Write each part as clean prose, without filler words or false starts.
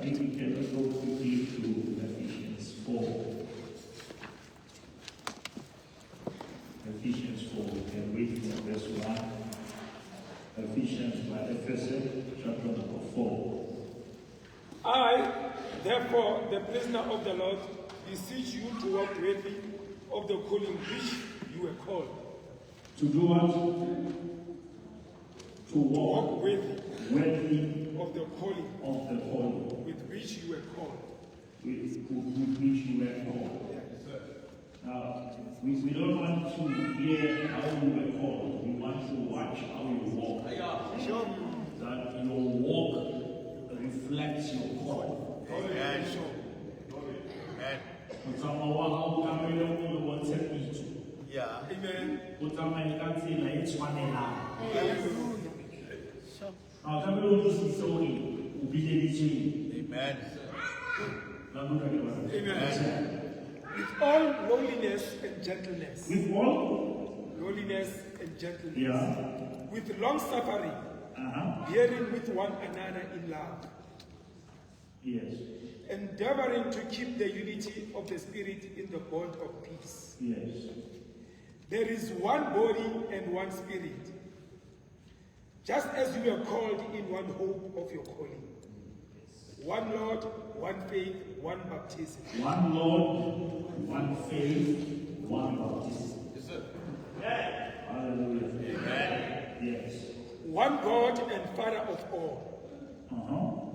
think we can go quickly to Ephesians 4. Ephesians 4, we can read from verse 1. Ephesians, chapter number 4. I, therefore, the prisoner of the Lord, beseech you to walk worthy of the calling which you were called. To do what? To walk worthy of the calling with which you were called. With which you were called. Yes. Now, we don't want to hear how you were called. We want to watch how you walk. That your walk reflects your call. Amen. Yeah. Amen. Amen. Amen. With all lowliness and gentleness. With all? Lowliness and gentleness. Yeah. With long suffering. Bearing with one another in love. Yes. Endeavoring to keep the unity of the Spirit in the bond of peace. Yes. There is one body and one Spirit, just as you were called in one hope of your calling. One Lord, one faith, one baptism. One Lord, one faith, one baptism. Yes, sir. Yeah. Hallelujah. Amen. Yes. One God and Father of all,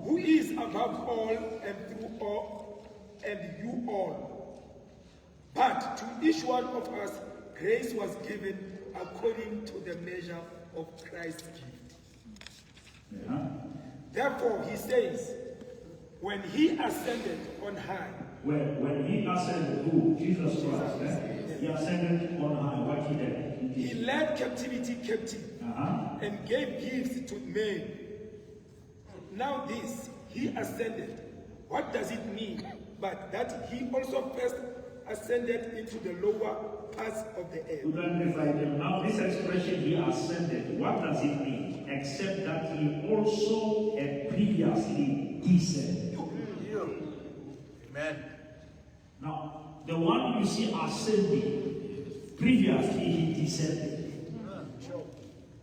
who is above all and through all and you all. But to each one of us grace was given according to the measure of Christ's gift. Yeah. Therefore he says, when he ascended on high. When he ascended, who? Jesus Christ. He ascended on high. What he did? He led captivity captive and gave gifts to men. Now this, he ascended. What does it mean? But that he also first ascended into the lower parts of the earth. Now this expression, he ascended, what does it mean? Except that he also had previously descended. Amen. Now, the one you see ascending, previously he descended.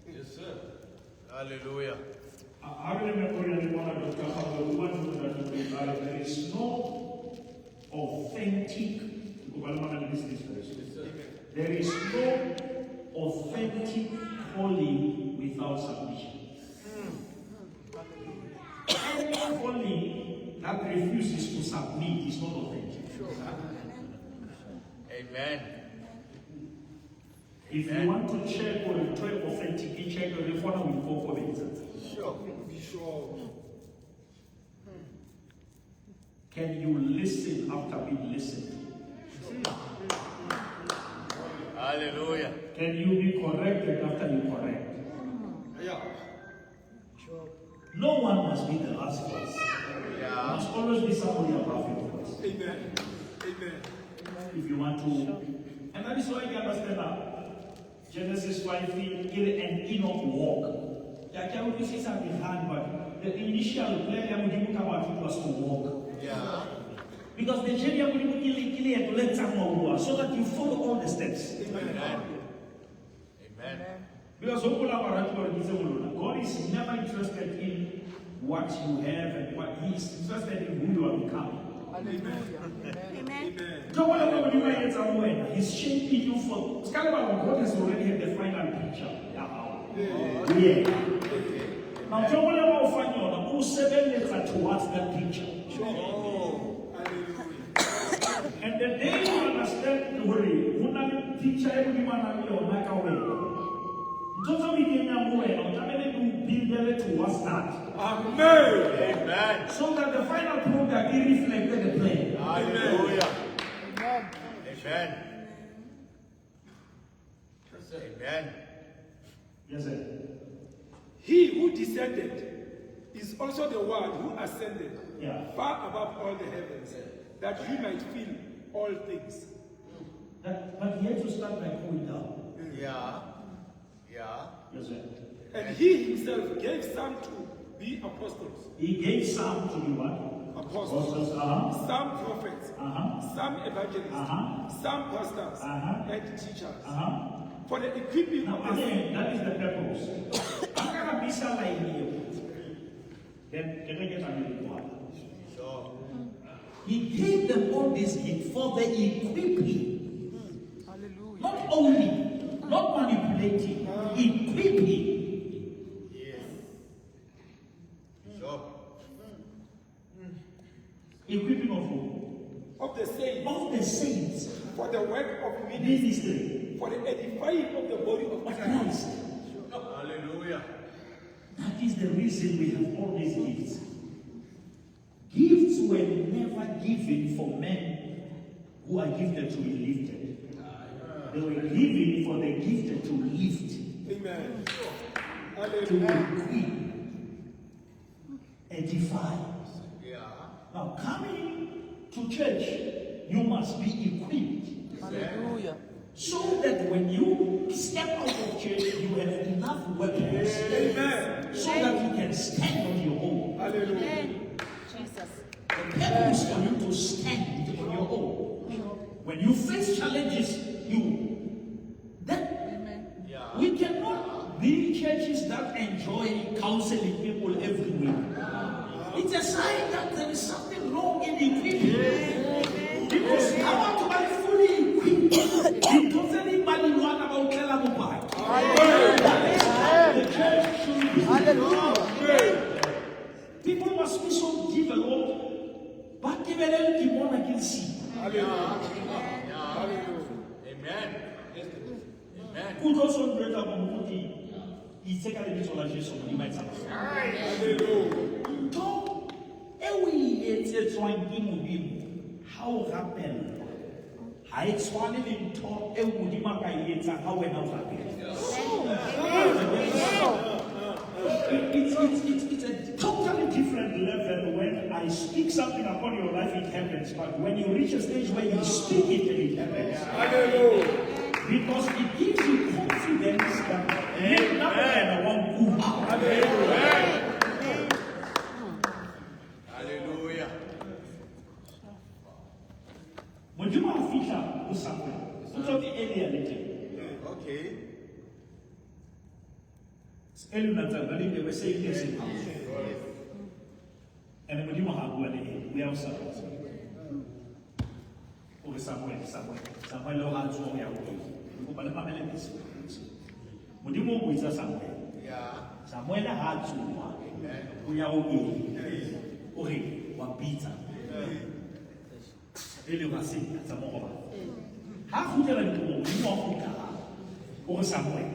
Yes, sir. Hallelujah. I remember there is no authentic, there is no authentic calling without submission. Any calling that refuses to submit is not authentic. Amen. If you want to check or try authentically check the phone will go for it. Sure. Can you listen after being listened? Hallelujah. Can you be corrected after you correct? Yeah. No one must be the last voice. Yeah. There must always be somebody above your voice. Amen. Amen. If you want to. And that is why you understand that Genesis 5 kill an Enoch walk. I can't see something hard, but the initial plan was to walk. Yeah. Because the journey to let someone walk so that you follow all the steps. Amen. Amen. Because God is never interested in what you have and what He is interested in who you are becoming. Amen. He's shaping you for God has already had the final picture. Now, who towards that picture. And the day you understand the picture everyone towards that. Amen. Amen. So that the final product will reflect the plan. Hallelujah. Amen. Amen. Yes, sir. He who descended is also the one who ascended far above all the heavens, that he might fill all things. But he had to start by going down. Yeah. Yeah. Yes, sir. And he himself gave some to be apostles. He gave some to be what? apostles, some prophets, some evangelists, some pastors, and teachers. For the equipping Now of the again, that is the purpose. Akaka bisa lain here. Then can I get another one? Sure. He gave them all these gifts for the equipping. Hallelujah. Not manipulating, equipping. Yes. Sure. Equipping of who? Of the saints, Of the saints. for the work of ministry, Ministry. for the edifying of the body of Of Christ. Christ. Hallelujah. That is the reason we have all these gifts. Gifts were never given for men who are gifted to be lifted. They were given for the gifted to lift, Amen. to Hallelujah. equip, edify. Yeah. Now, coming to church, you must be equipped. Hallelujah. So that when you step out of church, you have enough weapons. Amen. So that you can stand on your own. Hallelujah. Jesus. The purpose for you to stand on your own. When you face challenges, then Yeah. we cannot be churches that enjoy counseling people every week. It's a sign that there is something wrong in equipping. Because I want to be fully equipped. It doesn't matter what about Kelamubai. The church should be. Hallelujah. People must be so developed, but they can see. Hallelujah. Amen. Amen. Could also break up on Kuti. He's taken a bit of Jesus on the matter. Hallelujah. Don't it's one game how happened. I swallowed in talk, and would you make a how when I It's a totally different level when I speak something upon your life, it happens. But when you reach a stage where you speak it, it happens. Hallelujah. Because it gives you confidence that you're not going to want to. Hallelujah. Hallelujah. When you are Fisher, do something. Put out the area little. Okay. Early they were saying this in house. And when you have one, we have something. Okay, Samuel, had to go away. But the family is. When you move with Samuel, Yeah. Samuel had to go. We are okay. Okay, one pizza. Ele was saying, that's a more. How could you walk over Samuel?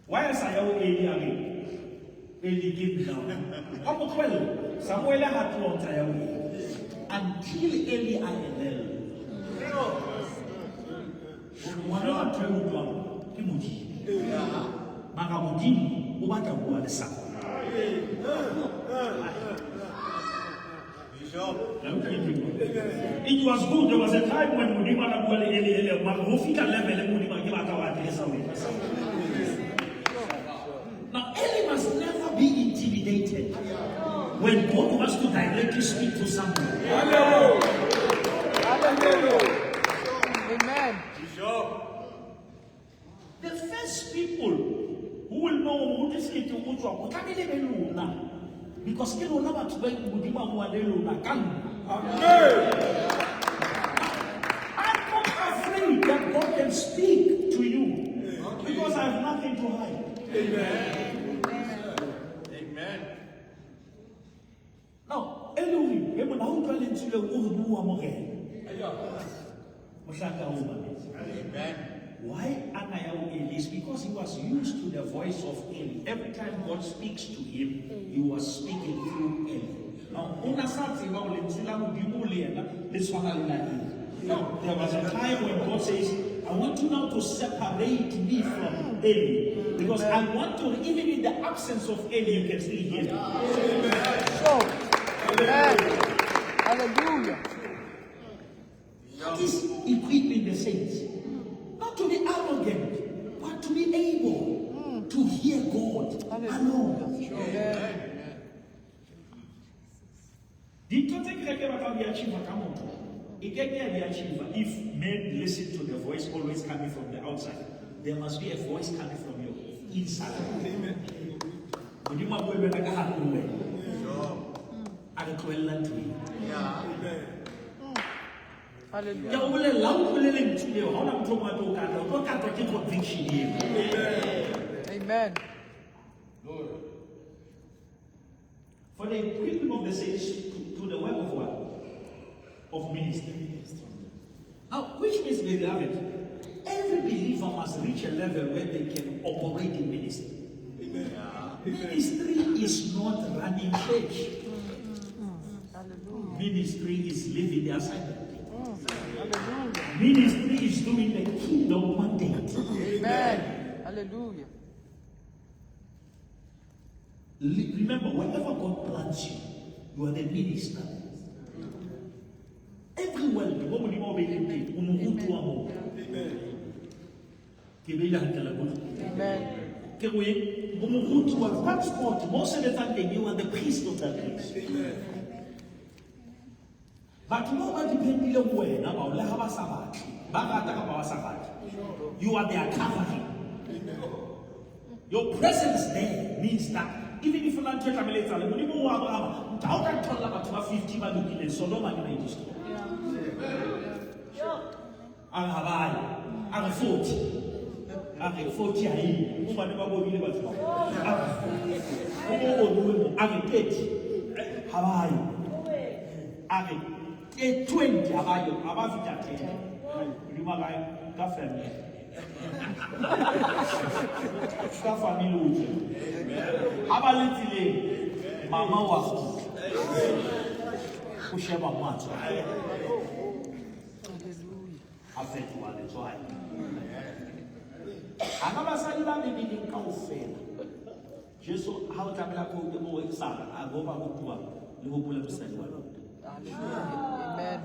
Why is I okay again? Eli gave down. How about 12? Samuel had to walk away until Eli ILL. One of 12 one, Timothy. Magamudini, Ubata the Samuel. It was good. There was a time when Mudima Mufika level Now Eli must never be intimidated when God wants to directly speak to someone. Hallelujah. Hallelujah. Amen. The first people who will know who this is to because they don't know what to do with Amen. I'm not afraid that God can speak to you because I have nothing to hide. Amen. Amen. Now, Elohim, Amen. why Anayao is because he was used to the voice of Eli. Every time God speaks to him, he was speaking through Eli. Now, there was a time when God says, I want you now to separate me from Eli. Because I want to, even in the absence of Eli, you can still hear me. So, amen. Hallelujah. That is equipping the saints. Not to be arrogant, but to be able to hear God alone. Amen. Dintho tse kereke ba tla di achieve ka motho. E ke ke di achieve if men listen to the voice always coming from the outside. There must be a voice coming from your inside. Amen. Modimo a bua le wena ka hare ho wena. A re tlohella ntho eo. Hallelujah. Ya o bolela o bolele ntho eo ha ona motho o motho o katla o tlo katwa ke conviction eo. Amen. For the equipping of the saints to the work of what? Of ministry. Now, which means, beloved, every believer must reach a level where they can operate in ministry. Ministry is not running church. Hallelujah. Ministry is living the assignment. Hallelujah. Ministry is doing the kingdom mandate. Amen. Hallelujah. Remember, wherever God plants you, you are the minister. Everywhere, the woman you obey him, Amen. most of the time you are the priest of that place. But nobody depends on when about Lahaba Sabbath. You are their covering. Your presence there means that even if you don't take a later, when you go Abraham, how can tell about 50 man Sodom and destroy? I'm 40. I'm 40. I'm 30. Hawaii. I'm 20. Hawaii. Mama was Kusheba Mats. Affect one is why. Another side of the meaning can't fail. Just how to have the more exam. I go back to Liverpool and say, Amen.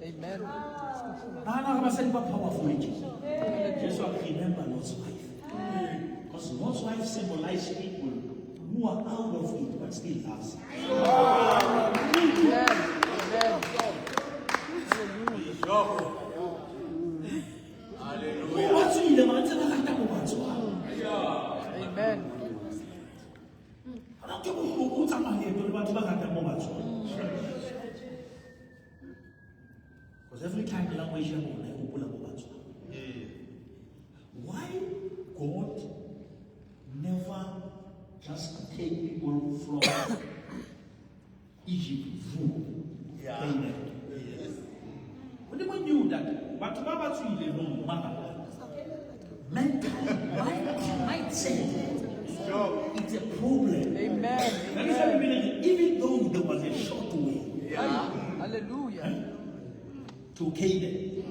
Amen. Nana was saying powerful. Just remember Lord's wife. Because Lord's wife symbolizes people who are out of it but still loves it. Amen. Amen. Because every time the language why God never just take people from Egypt through Canaan? When they knew that, but Baba to the no matter. Mindset. It's a problem. Amen. Even though there was a short way Hallelujah. to Canaan,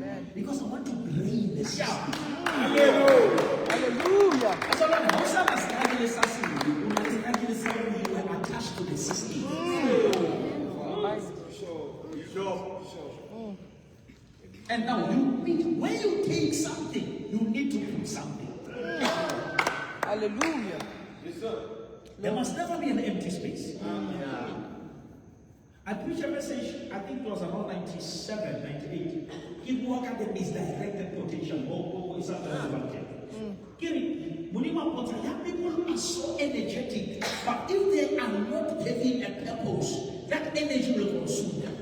Amen. because I want to drain the system. Hallelujah. So when Hausa was you were attached to the system. And now when you take something, you need to put something. Hallelujah. There must never be an empty space. I preached a message, I think it was around 97, 98. If work at the misdirected potential, young people are so energetic, but if they are not having a purpose, that energy will consume them.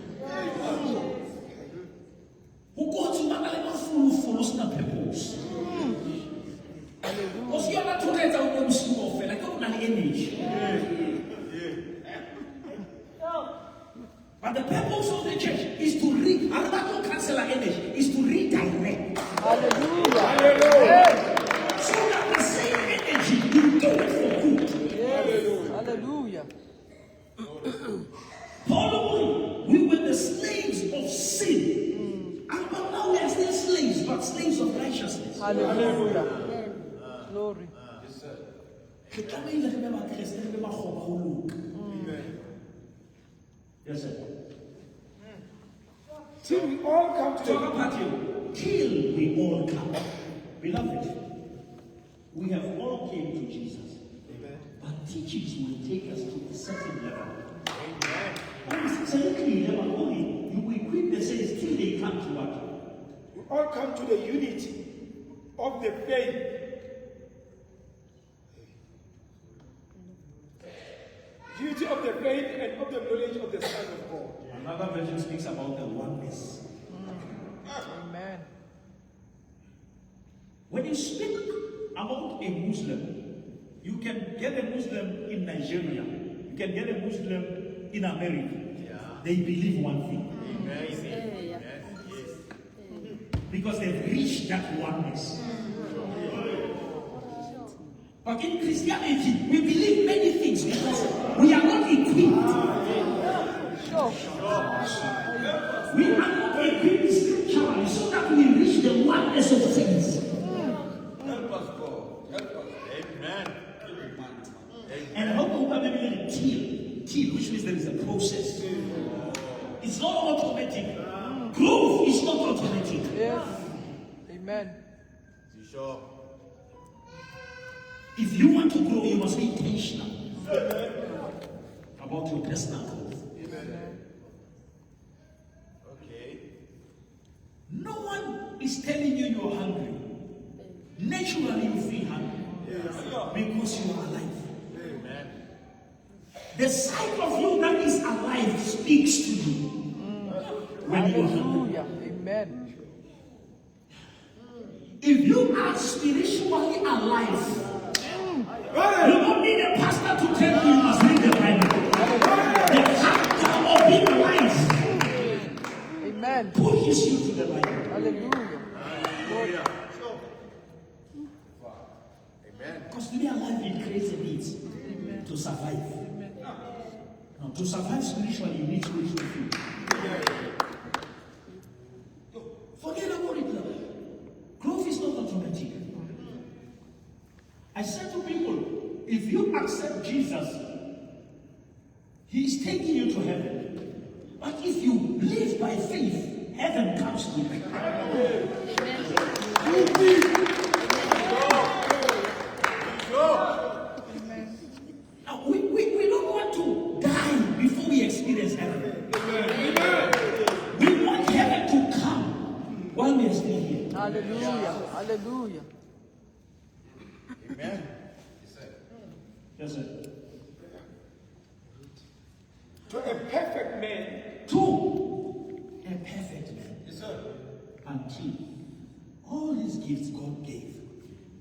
Who goes to Mangalema full purpose? Because you are not talking about one small fella, like an energy. But the purpose of the church is to cancel our energy, is to redirect. Hallelujah. So that the same energy, you do it for good. Hallelujah. Paul, we were the slaves of sin. And but now we are still slaves, but slaves of righteousness. Hallelujah. Glory. Yes, sir. Till we all come to Talk about you. Till we all come. Beloved, we have all came to Jesus. But teachings will take us to a certain level. all come to the unity of the faith. Unity of the faith and of the knowledge of the Son of God. Another version speaks about the oneness. Amen. When you speak about a Muslim, you can get a Muslim in Nigeria, you can get a Muslim in America. They believe one thing. Because they've reached that oneness. But in Christianity, we believe many things because we are not equipped. We are not equipped spiritually so that we reach the oneness of things. Help us, God. Help us. Amen. And how do we till, which means there is a process. It's not automatic. Growth is not automatic. Yes. Amen. Sure. If you want to grow, you must be intentional about your personal growth. Okay. No one is telling you you're hungry. Naturally, you feel hungry because you are alive. Amen. The side of you that is alive speaks to you when you are hungry. Hallelujah. Amen. If you are spiritually alive, you don't need a pastor to tell you you must read the Bible. The factor of being alive Amen. pushes you to the Bible. Hallelujah. Hallelujah. Amen. Because to be alive, it creates a need to survive. Now, to survive spiritually, you need spiritual food. Forget about it now. Growth is not automatic. I said to people, if you accept Jesus, He is taking you to heaven. But if you live by faith, heaven comes to you. Now, we don't want to die before we experience heaven. We want heaven to come while we are still here. Hallelujah. Hallelujah. Amen. Yes, sir. To a perfect man, To a perfect man. Yes, sir. Until all these gifts God gave,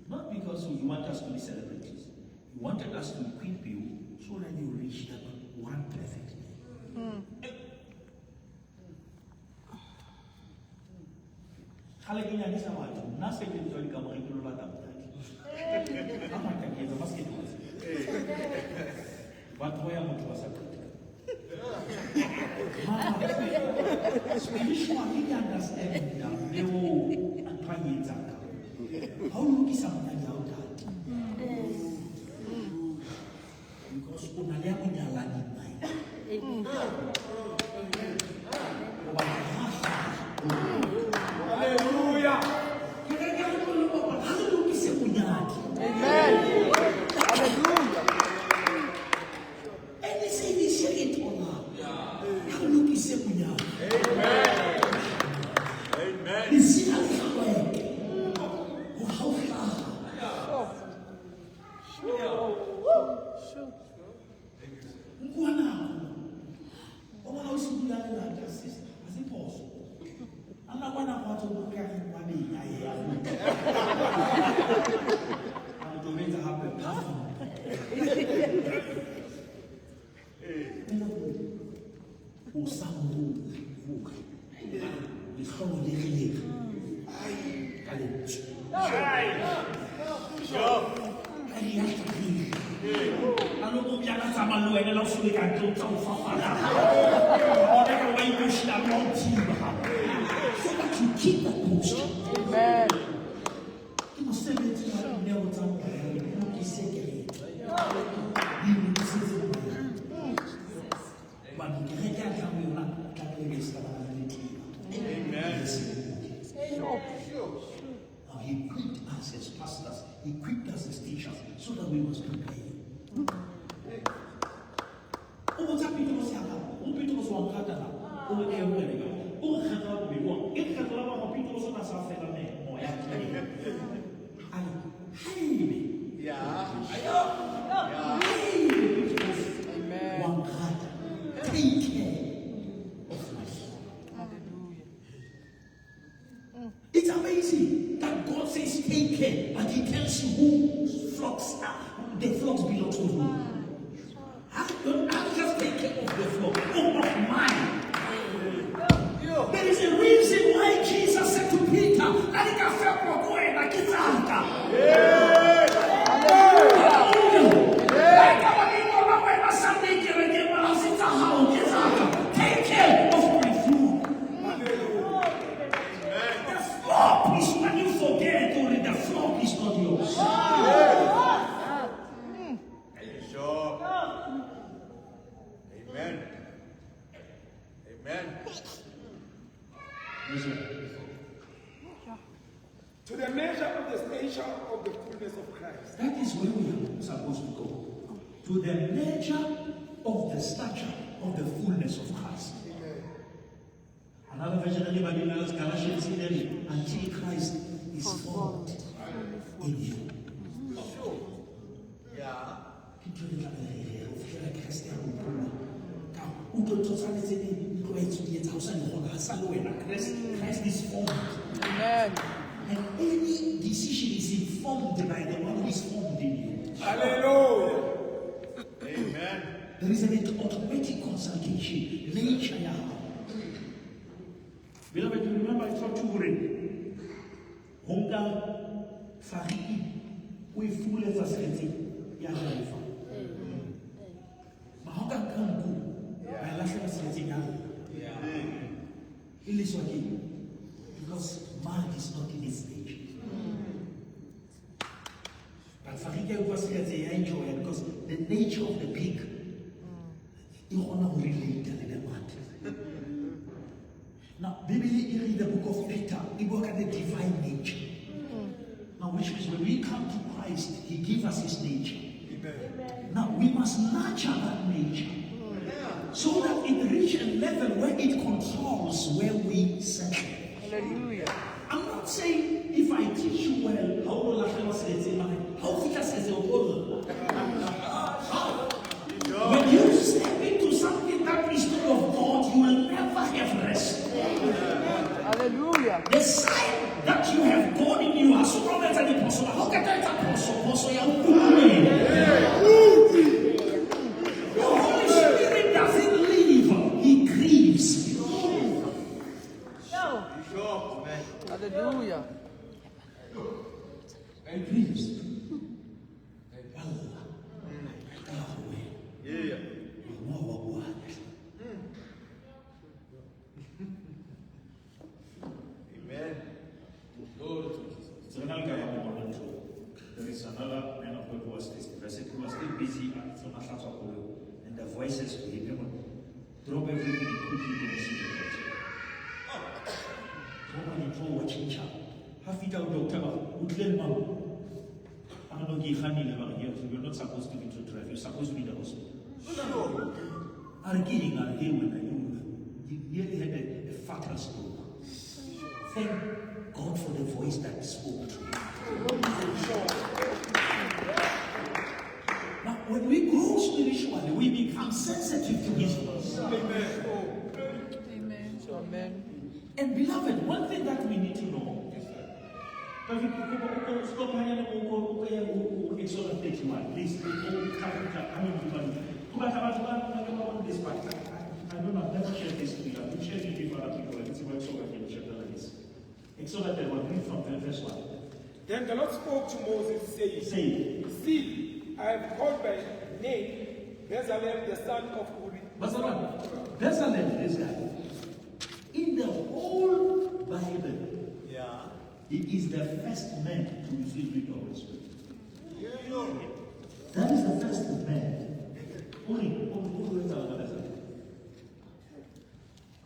not because He wanted us to be celebrities, He wanted us to equip you so that you reach that one perfect man. Hallelujah, this is what I'm not saying to you, come on, you know what I'm saying. I'm not going to basket. But where am I to accept it? Spiritually, we understand that they will acquire that. How long is something out that? Because unaliamu ni alani mai. hallelujah. Amen. Hallelujah. And they say this year it all up. How look is a punya? Amen. Amen. Is it a way? Oh, how far? Mkwana. Owana usibula na justice. As it possible. Ana bwana kwa to mkani kwa ni ya. I'm doing to happen. Usamu vuka. Nishomo lele. Kale. Sure. Kale yaki. Alo biana sama lo ene lo suli kan to fafala. Ona ka wai push na montiba. So that you keep that post. Amen. You must say it to my never time. You say it. Amen. Now He equipped us as pastors, He equipped us as teachers, so that we must prepare. Oh, what's happening to us? Oh, people was one cut. Oh, O re kgetla go bua. E kgetla ba go pito so na sa fela me mo ya tlile. Ai, haebe. Yeah. Amen. One heart. Take care of life. Hallelujah. It's amazing that God says take care, but He tells you who flocks are. The flocks belong to who? I'll just take care of the flock. Oh, of mine. There is a reason why Jesus said to Peter, "Alika fekwa koe na kitanga." Take care of my flock. The flock is when you forget only the flock is not yours. Sure. Amen. Amen. To the measure of the stature of the fullness of Christ. That is where we are supposed to go. To the measure of the stature of the fullness of Christ. Another version of the Bible knows Galatians 11, until Christ is formed in you. Yeah. Christ is formed. Amen. And any decision is informed by the one who is formed in you. Hallelujah. Amen. There is an automatic consultation. Nature. Beloved, you remember I told you already. Honga Fariki, we fool as a sensi, Yaharifa. Mahonga Kangu, I last ever sensi Yahu. Because man is not in his nature. But Fariki was here, I enjoy it because the nature of the pig, you want to relate to the man. Now, Biblically, you read the book of Peter, you look at the divine nature. Now, which means when we come to Christ, He gives us His nature. Amen. Now, we must nurture that nature so that it reaches a level where it controls where we settle. Hallelujah. I'm not saying if I teach you well, how will I say when you step into something that is not of God, you will never have rest. Hallelujah. The sign that you have God in you as strong as an apostle. How can that apostle? The Holy Spirit doesn't leave, He grieves. Hallelujah. He grieves. Yeah. Amen. Glory to Jesus. So now there is another man of God who was still busy at some and the voices to him, drop everything and quickly go and see the watching child. Half it out, doctor, I'm not here, you're not supposed to be to drive, you're supposed to be the hospital. I'm kidding, I'm here when you nearly had a fatal stroke. Thank God for the voice that spoke to you. Now, when we grow spiritually, we become sensitive to His voice. Amen. And beloved, one thing that we need to know. Exodus 31. Please, I don't know, I've never shared this with you. I've been sharing it with other people. It's why so I can share this. Exodus 31, read from verse 1. Then the Lord spoke to Moses, saying, Say, See, I have called by name Bezalel, the son of Uri. Bezalel, this guy, in the whole Bible, Yeah. he is the first man to receive the Holy Spirit. Yeah. That is the first man.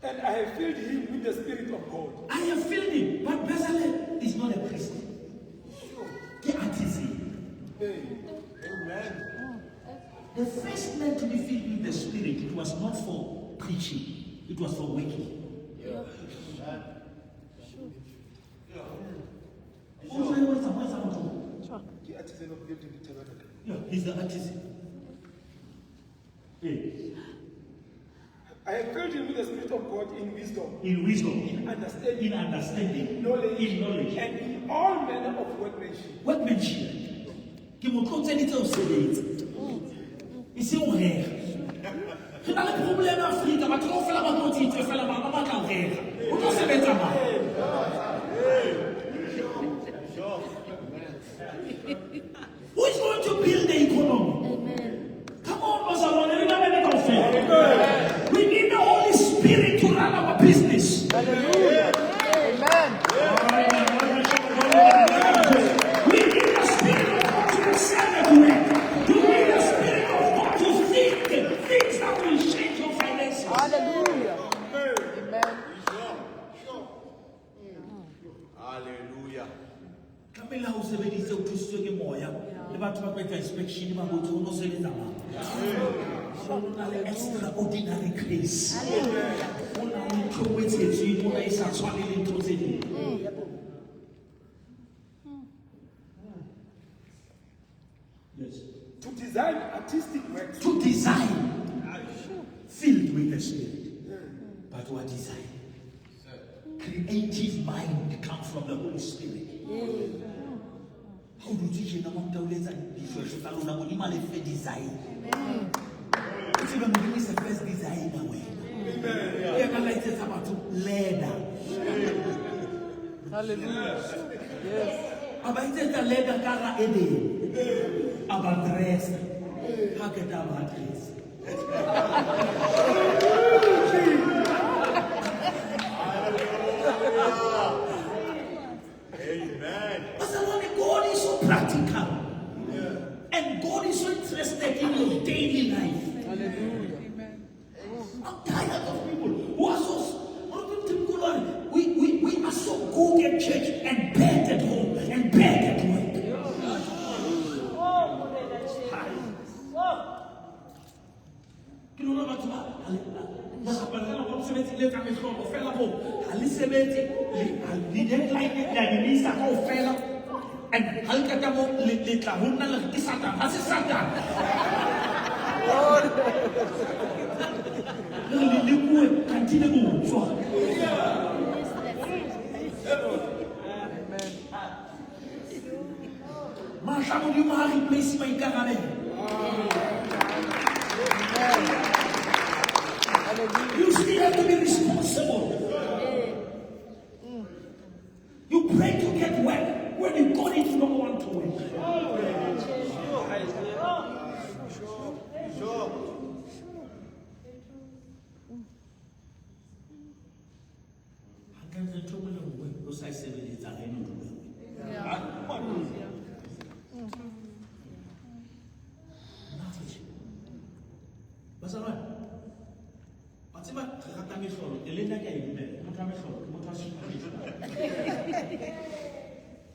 And I have filled him with the Spirit of God. I have filled him, but Bezalel is not a priest. Amen. The first man to be filled with the Spirit, it was not for preaching, it was for working. The artisan of building the tabernacle. Yeah, he's the artisan. Yeah. I have filled him with the Spirit of God in wisdom, In wisdom, in understanding, in knowledge, knowledge, and in all manner of workmanship. workmanship. Ke mo tlotseditse ho sebetsa. E se ho rera. Re na le probleme Afrika, batho kaofela ba tlotsitswe fela ba batla ho rera. O tlo sebetsa mang? Who is going to build the economy? Come on, Barcelona, we don't have any. We need the Holy Spirit to run our business. Hallelujah. Amen. We need the Spirit of God to excel everywhere. You need the Spirit of God to think things that will change your finances. Hallelujah. Amen. Hallelujah. Kamela ho sebedisa o thusitswe ke moya le batho ba kwetsa inspection ba botse ho no sebetsa mang. Ho na le extraordinary grace. Ho na le ntho e etsetsweng ho na e sa tshwane le ntho tse ding. Yes. To design artistic works, To design filled with the Spirit. But what design? Creative mind comes from the Holy Spirit. How do you know what to design? If you don't is the first design away. It's about leather. Hallelujah. Yes. About the leather kara ede. About dress. How get about dress? Amen. But God is so practical. And God is so interested in your daily life. Hallelujah. I'm tired of people who are so we are so good at church and bad at home and bad at work. You know what you still have to be responsible. You pray to get well when you got it, you don't want to work.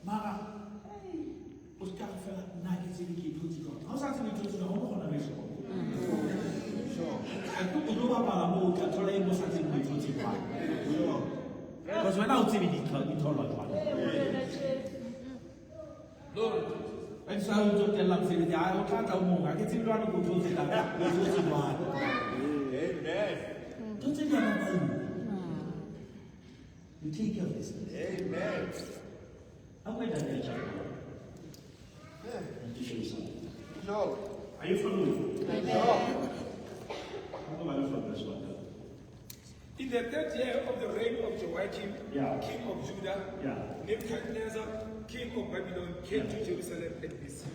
Mara, o ska fela nna ke tsebe ke ithotse jwang. Ha o sa tsebe ithotse jwang, o kgona ho e hloka. O tlo bapala moo, o tla thola e mo sa tsebe ho ithotse jwang. Because wena o tsebe di tholwa jwang. Ba sa o tlo tella mosebetsi, o tla tla o mong, ha ke tsebe jwang ko thotse ka o thotse jwang. Amen. Thotse di a bapala. You take care of this. Amen. I'm going to tell you. To show you something. No. Are you following? No. in the 3rd year of the reign of Joachim, king of Judah, Nebuchadnezzar, king of Babylon, came to Jerusalem and besieged.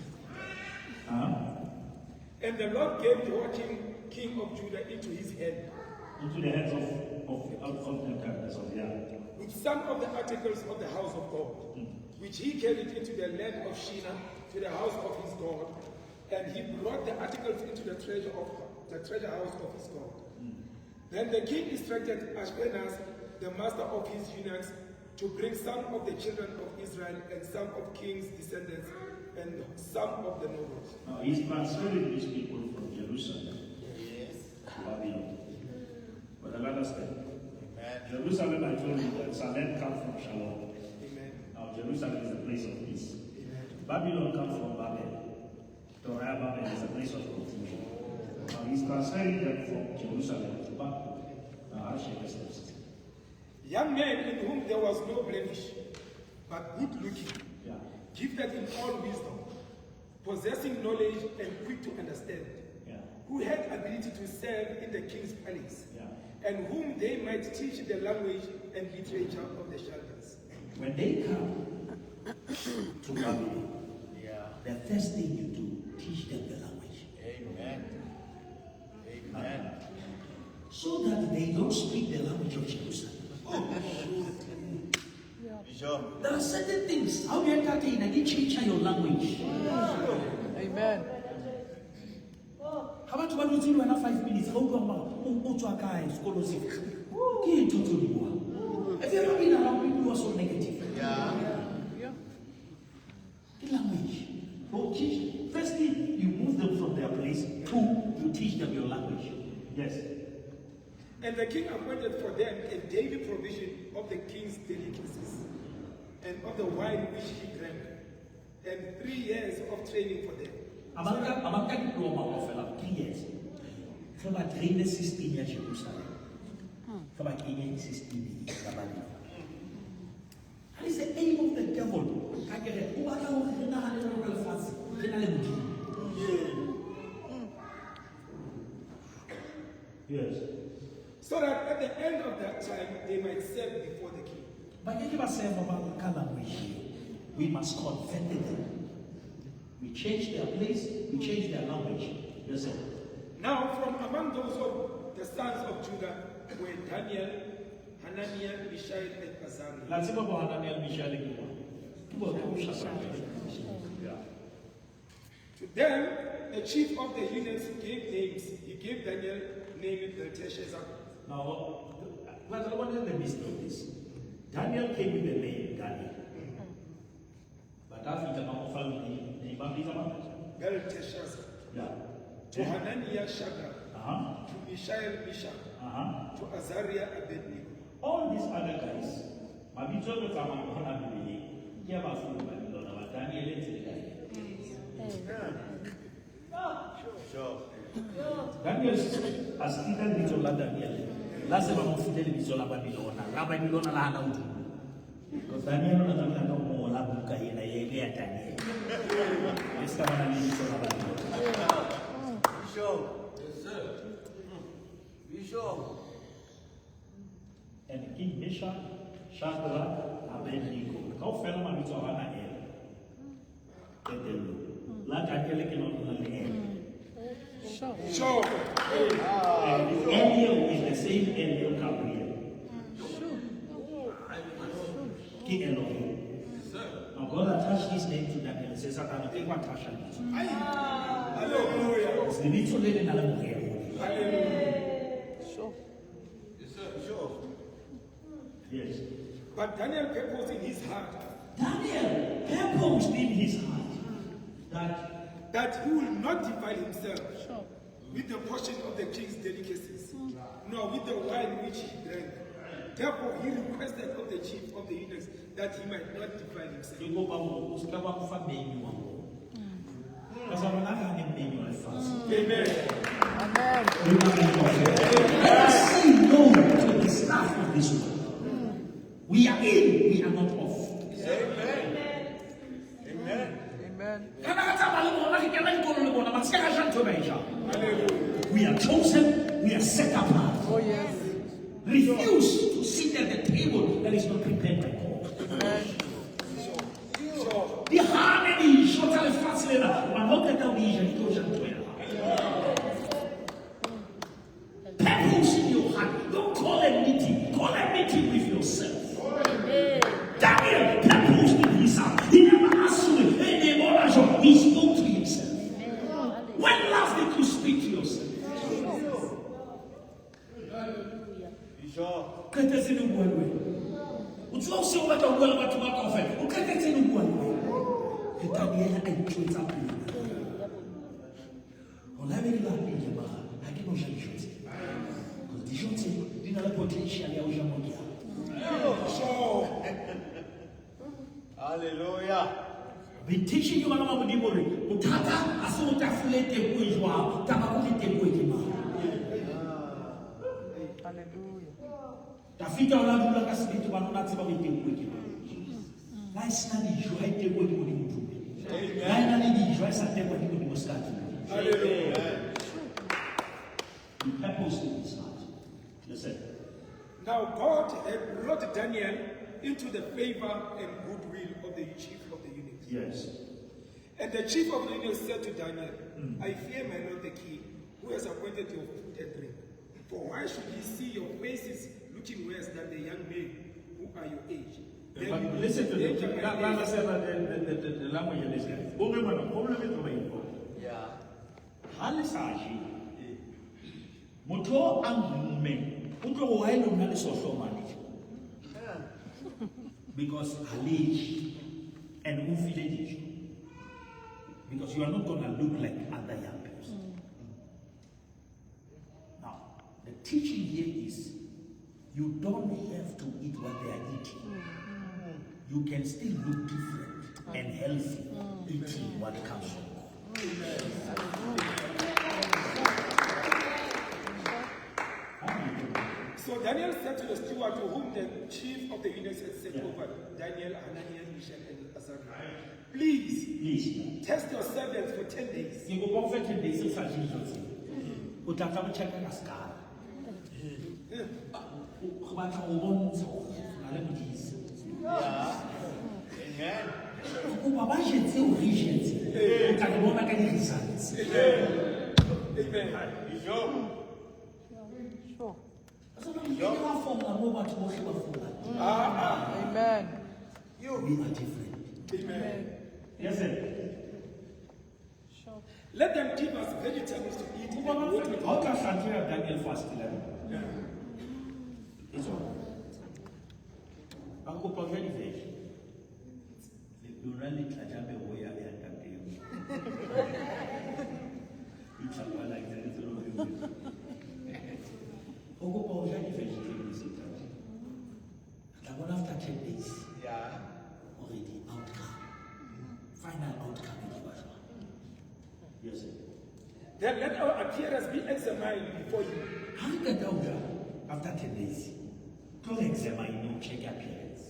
And the Lord gave Joachim, king of Judah, into his hand, into the hands of Nebuchadnezzar, with some of the articles of the house of God, which he carried into the land of Shinar to the house of his God, and he brought the articles into the treasure house of his God. Then the king instructed Ashpenaz, the master of his eunuchs, to bring some of the children of Israel and some of king's descendants and some of the nobles. Now he's transferring these people from Jerusalem to Babylon. But I understand. Jerusalem, I told you that Salem comes from Shalom. Amen. Now Jerusalem is a place of peace. Amen. Babylon comes from Babel. Toria Babel is a place of confusion. Now he's transferring them from Jerusalem to Babel. Now I'll share the steps. Young men in whom there was no blemish, but good looking, Yeah. gifted in all wisdom, possessing knowledge and quick to understand, Yeah. who had ability to serve in the king's palace, Yeah. and whom they might teach the language and literature of the Chaldeans. When they come to Babylon, the first thing you do, teach them the language. Amen. Amen. So that they don't speak the language of Jerusalem. Bishop. There are certain things. How do you entertain and you change your language? Amen. How about when you do 5 minutes? How go to a guy in school? Have you ever been around people who are so negative? Yeah. The language. Oh, teach. Firstly, you move them from their place. 2, you teach them your language. Yes. And the king appointed for them a daily provision of the king's delicacies, and of the wine which he drank, and 3 years of training for them. Abangka diploma ofela 3 years. From a trainer system in Jerusalem. From a training system in Babylon. And it's the aim of the devil. Yes. So that at the end of that time, they might serve before the king. But you give us about the language. We must convert them. We change their place, we change their language. Listen. Now, from among those of the sons of Judah were Daniel, Hananiah, Mishael, and Azariah. Let's go about Hananiah, Mishael, Yeah. To them, the chief of the eunuchs gave names. He gave Daniel name Belteshazzar. Now, I want to mistake this. Daniel came with the name Daniel. But that's the name of Belteshazzar. Yeah. To Hananiah, Shadrach. Uh-huh. To Mishael, Meshach. Uh-huh. To Azariah, Abednego. All these other guys, Mabito of Family, Yamafu, Babylon, Daniel, Sure. Daniel as Stephen Bizola Daniel. Last time I'm Fidel Bizola Babylon, Rabbi Milona Lana. Because Daniel doesn't know more Labuka in a year, Daniel. This time I'm Bizola Babylon. Bishop. Yes, sir. Bishop. And King Meshach, Shadrach, Abednego. How fell man to our air? Like I tell you, on the air. Sure. And the angel is the same angel Gabriel. King Elohim. Now God attached his name to Daniel and says, Satan, take one touch on it. Hallelujah. It's the little lady in the Sure. Yes, sir. Bishop. Yes. But Daniel purposed in his heart Daniel purposed in his heart that he will not defile himself with the portion of the king's delicacies, nor with the wine which he drank. Therefore, he requested of the chief of the eunuchs that he might not defile himself. Amen. Amen. Let us say no to the staff of this world. We are in, we are not off. Amen. Amen. We are chosen, we are set apart. Oh, yes. Refuse to sit at the table that is not prepared by God. Amen. The harmony, short and fast later, but not that we usually go to purpose in your heart. Don't call a meeting. Call a meeting with yourself. Daniel purposed in his heart. He never asked you, hey, he spoke to himself. When last did you speak to yourself? Bishop. Daniel, I treat up you. On avait la ligne, à qui nous j'ai choisi. Parce que les gens, c'est une potentielle, il y a Hallelujah. Been teaching you Mama Modimori. Utata asuta fulete kuijwa. Tabakulete kuijima. Hallelujah. Tafita oladula kasibitu banuna tiba wete kuijima. Laisna di joie te kuijima di mujube. Laina di joie sa te kuijima di muskati. Hallelujah. The purpose of this heart. Listen. Now God had brought Daniel into the favor and goodwill of the chief of the eunuchs. Yes. And the chief of the eunuchs said to Daniel, I fear my lord the king, who has appointed your food and drink. For why should he see your faces looking worse than the young men who are your age? But listen to this. Rather say the language of this guy. Yeah. Halisashi. Moto angme. Uto waelo nale social manage. Because halage and unfidelish. Because you are not going to look like other young people. Now, the teaching here is you don't have to eat what they are eating. You can still look different and healthy eating what comes from God. So Daniel said to the steward to whom the chief of the eunuchs had set over, Daniel, Hananiah, Mishael, and Azariah, please test your servants for 10 days. You go for 10 days, it's a Jesus. But I'm going to check on a scar. Yeah. Amen. Amen. Sure. Amen. We are different. Amen. Yes, sir. Sure. Let them give us vegetables to eat. And water to How can Shantia Daniel fast 11? drink. It's all. Ako pagani veg. Lunali tajabe hoya ya tabe. It's a like that. Ako pagani vegetables. And after 10 days, Yeah. already outcome. Final outcome. Yes, sir. Then let our appearance be examined before you. How you get out after 10 days? Don't examine, no check appearance.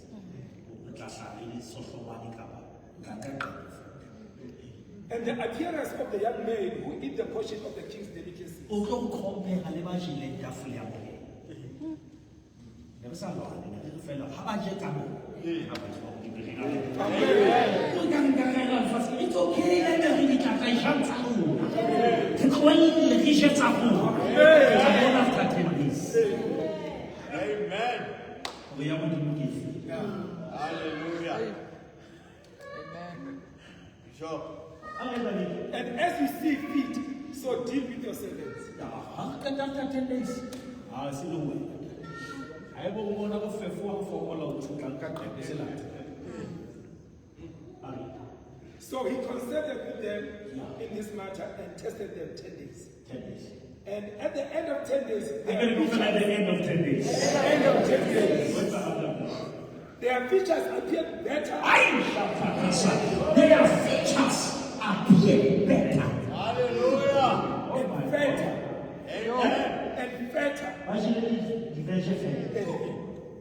And the appearance of the young maid who eat the portion of the king's delicacy. Oh, don't come there, Halebashi, let that fully up. Never saw Lord, and the fellow, how about you? It's okay, let me read it after 10 days. Amen. We are going to give. Hallelujah. Amen. Sure. And as you see fit, so deal with your servants. After 10 days, I'll see no way. I will want to fair for all of you. So he consulted with them in this matter and tested them 10 days. 10 days. And at the end of 10 days, I'm going to go at the end of 10 days. end of 10 days, What's happening? their features appeared better. Their features appear better. Hallelujah. Oh my And better. Amen. And better.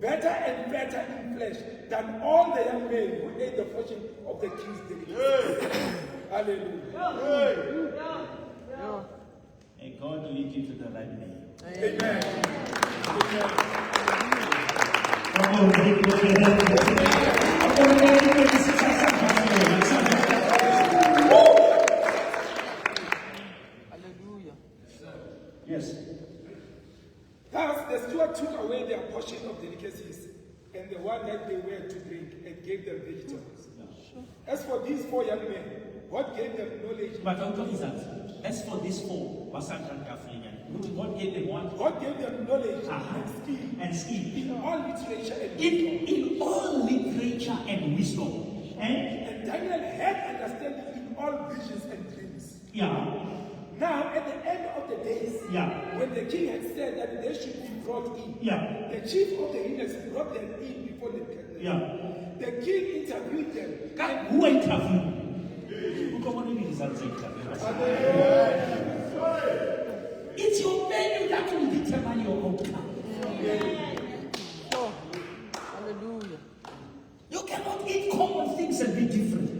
Better and better in flesh than all the young men who ate the portion of the king's delicacy. Hallelujah. Yeah. May God lead you to the right man. Amen. Hallelujah. Yes. Thus the steward took away their portion of delicacies and the one that they were to drink and gave them vegetables. As for these 4 young men, God gave them knowledge. But Uncle Isaac, as for this 4, God gave them what? God gave them knowledge And and skill. in all literature and wisdom. In all literature and wisdom. And Daniel had understanding in all visions and dreams. Yeah. Now, at the end of the days, Yeah. when the king had said that there should be brought in. Yeah. The chief of the eunuchs brought them in before the king. Yeah. The king interviewed them. Who interviewed? It's your menu that will determine your outcome. Sure. Hallelujah. You cannot eat common things and be different.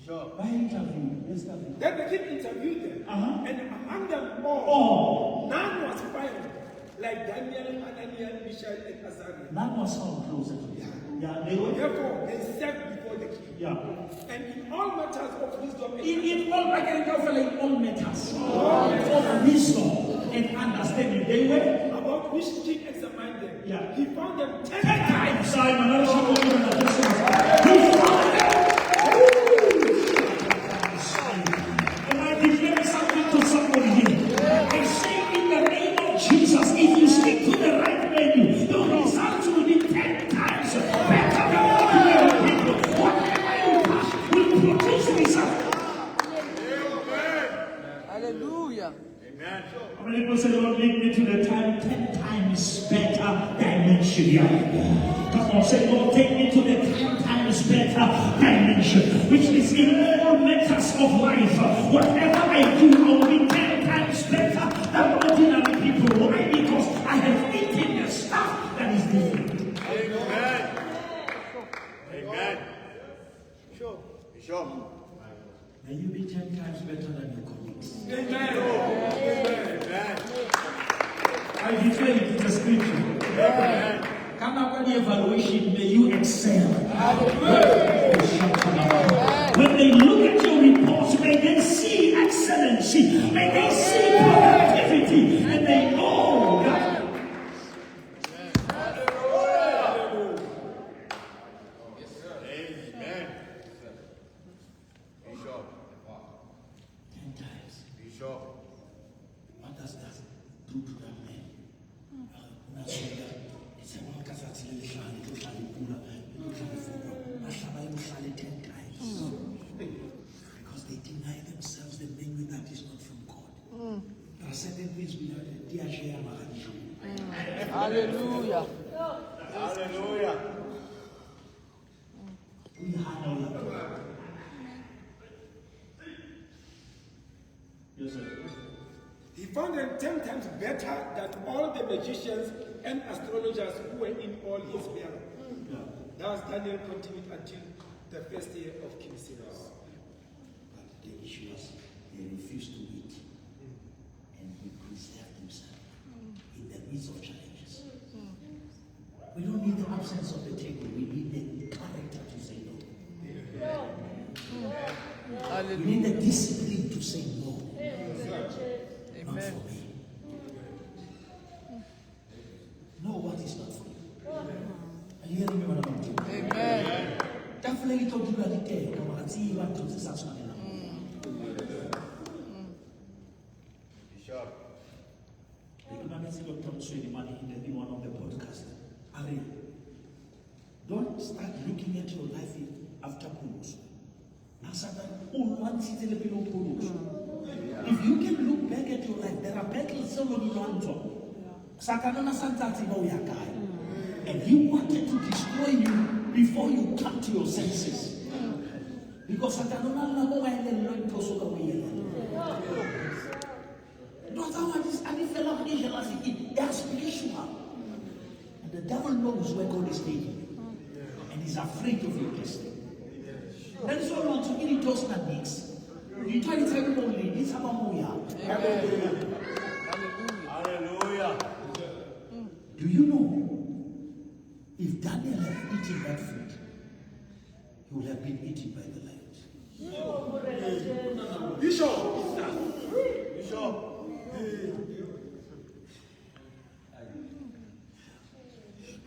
Sure. By interview, yes, interview. Then the king interviewed them. And among them all, none was found like Daniel, Hananiah, Mishael, and Azariah. None was found closer to them. Yeah, they were. Therefore, they sat before the king. Yeah. And in all matters of wisdom, In all, I can go for like all matters. All wisdom and understanding. They were. about which king examined them, Yeah. he found them 10 10 times. times, Simon. I don't know Am I declaring something to somebody here? I say in the name of Jesus, if you stick to the right menu, your results will be 10 times better than what you have been. Whatever you touch will produce results. Hallelujah. How many people say, Lord, lead me to the 10 times better dimension? Yeah. Come on, say, Lord, take me to the 10 times better dimension, which is in all matters of life. Whatever I do, I will be 10 times better than ordinary people. Why? Because I have eaten the stuff that is different. Amen. Sure. Bishop. May you be 10 times better than your colleagues. Amen. I declare it in the scripture. Come up with the evaluation, may you excel. When they look at your reports, may they see excellency, may they see productivity, and they know that. Amen. Bishop. 10 times. Bishop. What does that do to that man? It's a man because 10 times. Because they deny themselves the menu that is not from God. There are certain things we have to Hallelujah. Hallelujah. we handle it. Yes, sir. He found them 10 times better than all the magicians and astrologers who were in all his realm. Thus Daniel continued until the first year of King Cyrus. But the issue is they refused to eat. And he preserved himself in the midst of challenges. We don't need the absence of the table. We need the character to say no. We need the discipline to say no. Not Amen. for me. No, what is not for you? Are you hearing me what I'm doing? Amen. Definitely told you that it did. Come on, see you want to say something. Bishop. The humanity of Tom Sweeney money in one of the podcasts. Ari, don't start looking at your life after Pulos. If you can look back at your life, there are battles so many runs on. And he wanted to destroy you before you come to your senses. Because they are spiritual. And the devil knows where God is taking you. And he's afraid of your destiny. That is all not to eat it just not mix. You try to tell people only, it's about Moya. Hallelujah. Do you know? If Daniel had eaten that food, he would have been eaten by the lions. Bishop! Bishop.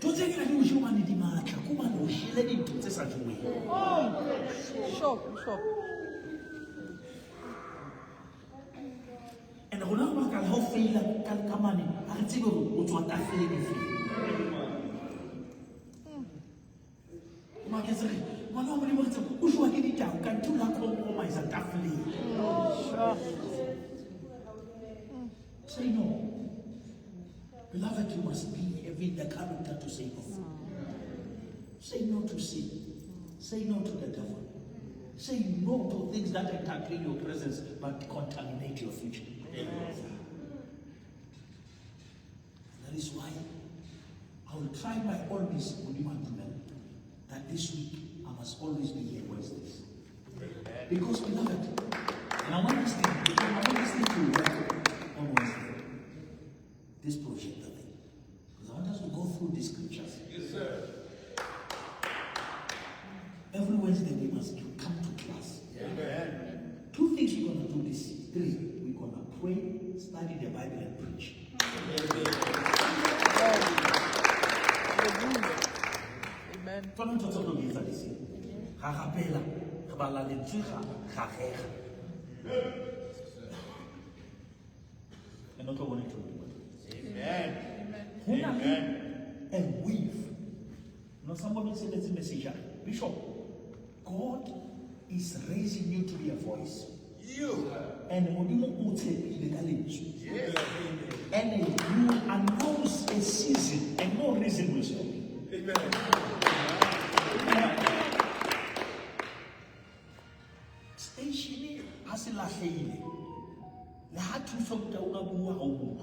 Don't take any human in the market. Come on, let him do this at way. Sure. And the Hulama can help fail can come on. I can see what you are failing. Say no. Beloved, you must be having the character to say no. Say no to sin. Say no to the devil. Say no to things that entertain your presence but contaminate your future. That is why I will try my always that this week I must always be here Wednesdays. Because beloved, and I want this thing to work on Wednesday. This project thing. Because I want us to go through these scriptures. Yes, sir. Every Wednesday we must come to class. Amen. 2 things we're going to do this. 3, we're going to pray, study the Bible, and preach. Amen. Amen. Amen. And weave. Somebody said that's a message. Bishop, God is raising you to be a voice. You. And Yes. and you announce a season, and no reason will stop you. Amen. Station has a lahle. La hatu somta una bua au.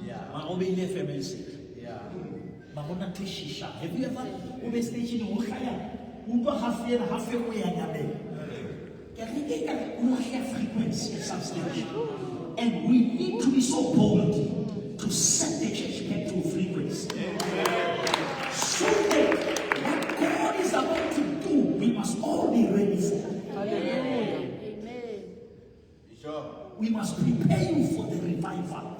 Yeah. Marobele FMC. Yeah. Marona teshisha. Have you ever ube station ukaya? Uba half year way anyabe. Frequency at some stage. And we need to be so bold to set the church back to a frequency. So that what God is about to do, we must all be ready for. Hallelujah. Bishop. We must prepare you for the revival.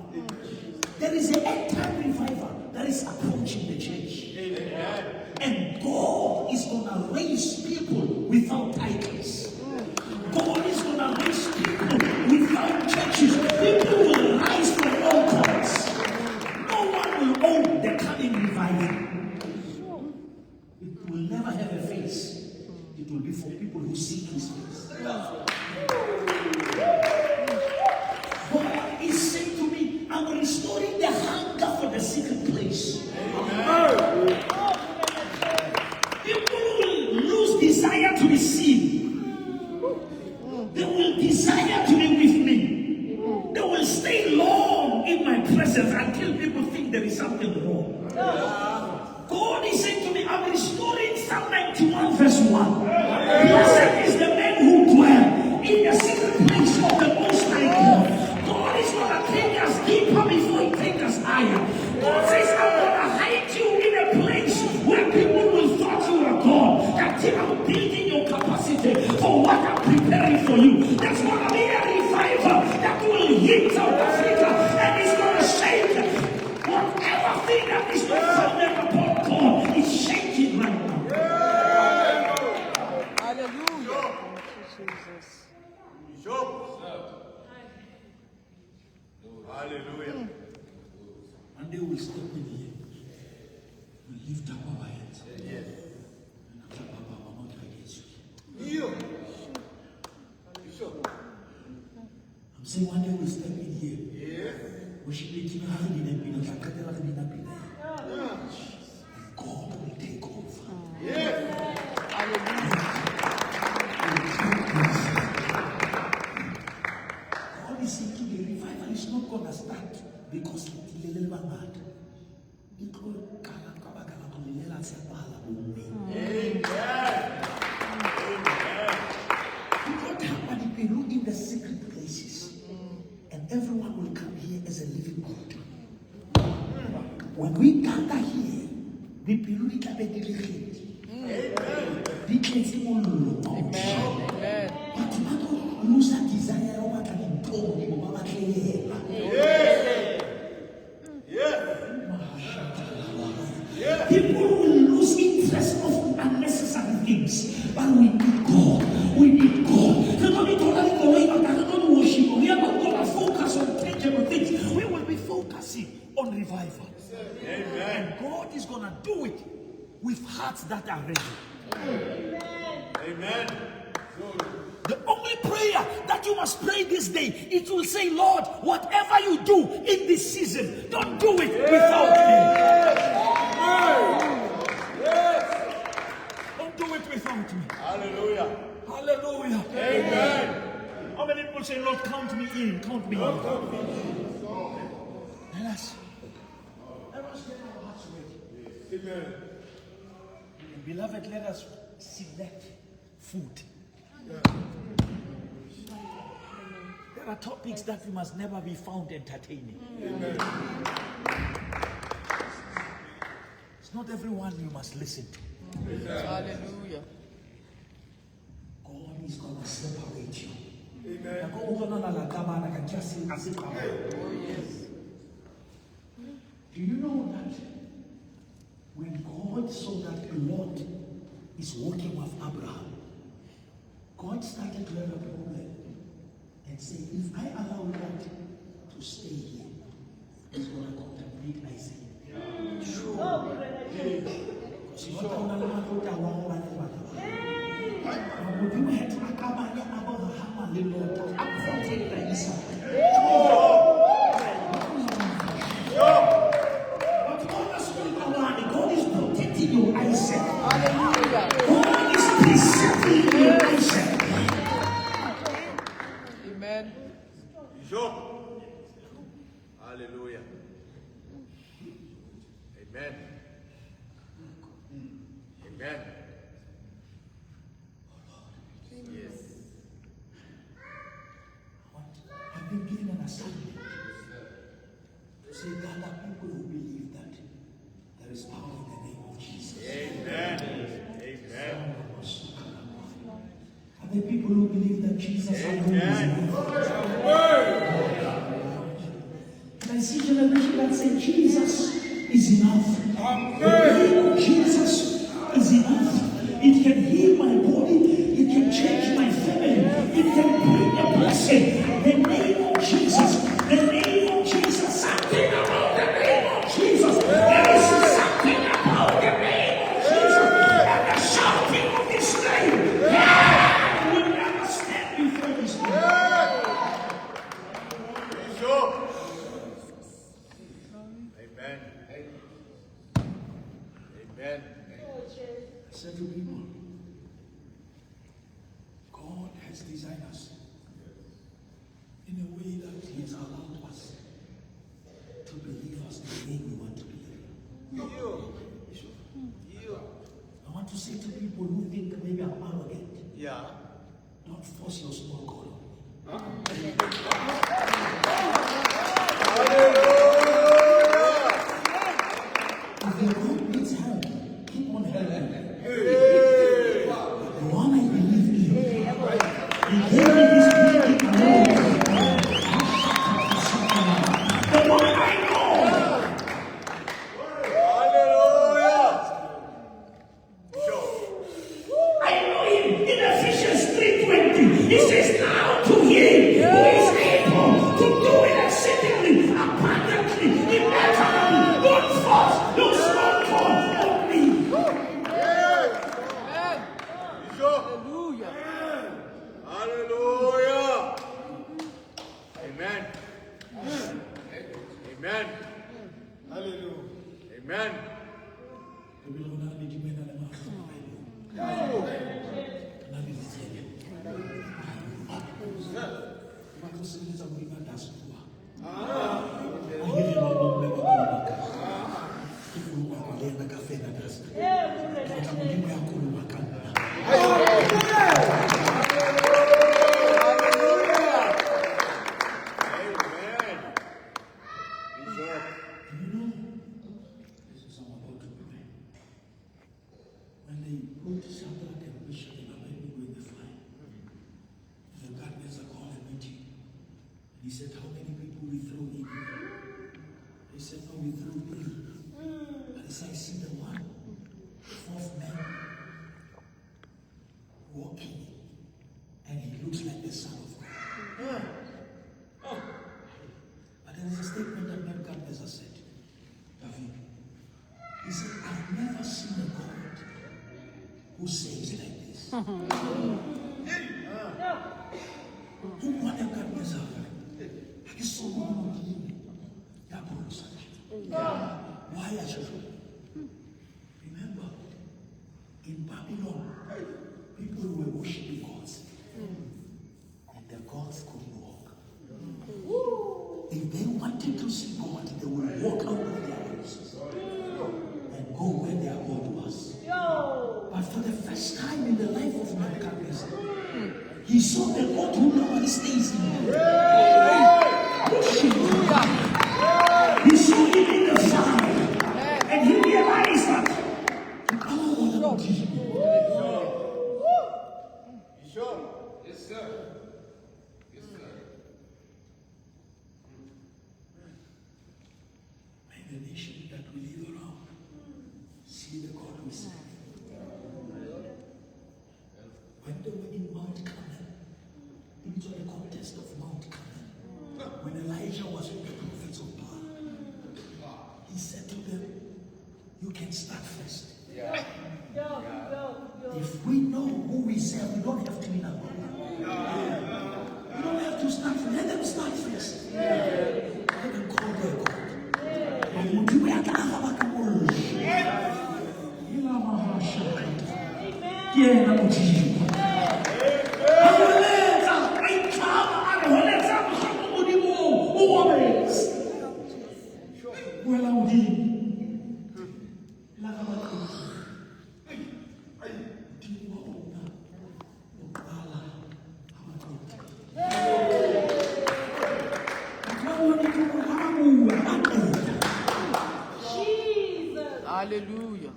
There is an end-time revival that is approaching the church. Amen. And God is going to raise people without titles. God is going to raise people without churches. People will rise from all corners. No one will own the coming revival. It will never have a face. It will be for people who seek His face. God is saying to me, I'm restoring the hunger for the secret place. People will lose desire to be seen. They will desire to be with me. They will stay long in my presence until people think there is something wrong. God is saying to me, I'm restoring Psalm 91 verse 1. Blessed is the man who dwells in the secret place of the Most High God. God is going to take us deeper before He takes us higher. God says, I'm going to hide you in a place where people will thought you were God. That I'm building your capacity for what I'm preparing for you. That's going to be a revival that will hit South Africa and it's going to shake whatever thing that is not founded upon God is shaking right now. Hallelujah. Thank you, Jesus. Bishop. Hallelujah. And they will step in here. We lift up our hands. Yes. And clap our mouth against you. You. Bishop. I'm saying one day we'll step in here. Yes. We should be keeping our hand in the middle. God will take over. Yes. Hallelujah. God is saying to the revival is not going to start because it's a little mad. It will come. In the secret places, and everyone will come here as a living God. When we gather here, we believe that Amen. but lose that desire over people will lose interest of unnecessary things, but we need God. We need God. We are not going to focus on tangible things. We will be focusing on revival. Amen. And God is going to do it with hearts that are ready. Amen. The only prayer that you must pray this day, it will say, Lord, whatever you do in this season, don't do it without me. Don't do it without me. Hallelujah. Hallelujah. Amen. How many people say, Lord, count me in, count me in? Let us get our hearts ready. Amen. And beloved, let us select food. There are topics that we must never be found entertaining. Amen. It's not everyone you must listen to. Hallelujah. God is going to separate you. Amen. Oh, yes. Do you know that when God saw that Lot is walking with Abraham, God started to have a problem and say, if I allow Lot to stay here, he's going to contemplate Isaac. God is protecting your Isaac. Hallelujah. God is preserving your Isaac. Amen. Sure. Hallelujah. Amen. Amen. Yes. I've been given an assignment to say gather people who believe that there is power in the name of Jesus. Amen. Amen. Are there people who believe that Jesus alone is enough? Can I see generation that say Jesus is enough? The name of Jesus is enough. It can heal my body. It can change my family. It can bring a blessing. The name of Jesus. The name of Jesus. Something about the name of Jesus. There is something about the name of Jesus. And the shouting of this name. You will never stand before this name. Sure. Amen. Amen. I said to people, God has designed us in a way that He has allowed us to believe us the way we want to believe. I want to say to people who think maybe I'm arrogant, Yeah. don't force your small God on me. If your God needs help, keep on helping. The one I believe in, He gave me this belief alone. The one I know. Hallelujah. I know Him in Ephesians 3:20. He says, now to Him who is able to do it exceedingly, abundantly, immeasurably, not force, no small God on me. Sure. Hallelujah. Hallelujah. Amen. Amen. Hallelujah. Amen. Amen. Sure. When they put Shadrach and Meshach and Abednego in the fire, the Nebuchadnezzar called a meeting. And he said, how many people we threw in? They said, no, we threw 3. And he said, I see the one, fourth man, walking, and he looks like the Son of God. But there is a statement that Nebuchadnezzar said, David. He said, I've never seen a God who saves like this. Why are you? Remember, in Babylon, people were worshiping gods. And the gods couldn't walk. If they wanted to see God, they would walk out of their houses and go where their God was. But for the first time in the life of Nebuchadnezzar, he saw the God who normally stays in heaven. He saw him in the fire, and he realized that the power was not Jesus. Sure. Yes, sir. Yes, sir. May the nation that we live around see the God we serve. When they were in Mount Carmel, into the contest of Mount Carmel, when Elijah was with the prophets of Baal, he said to them, you can start first. Yeah. If we know who we serve, we don't have to be number one. We don't have to start first. Let them start first. Let them call their God. Hallelujah.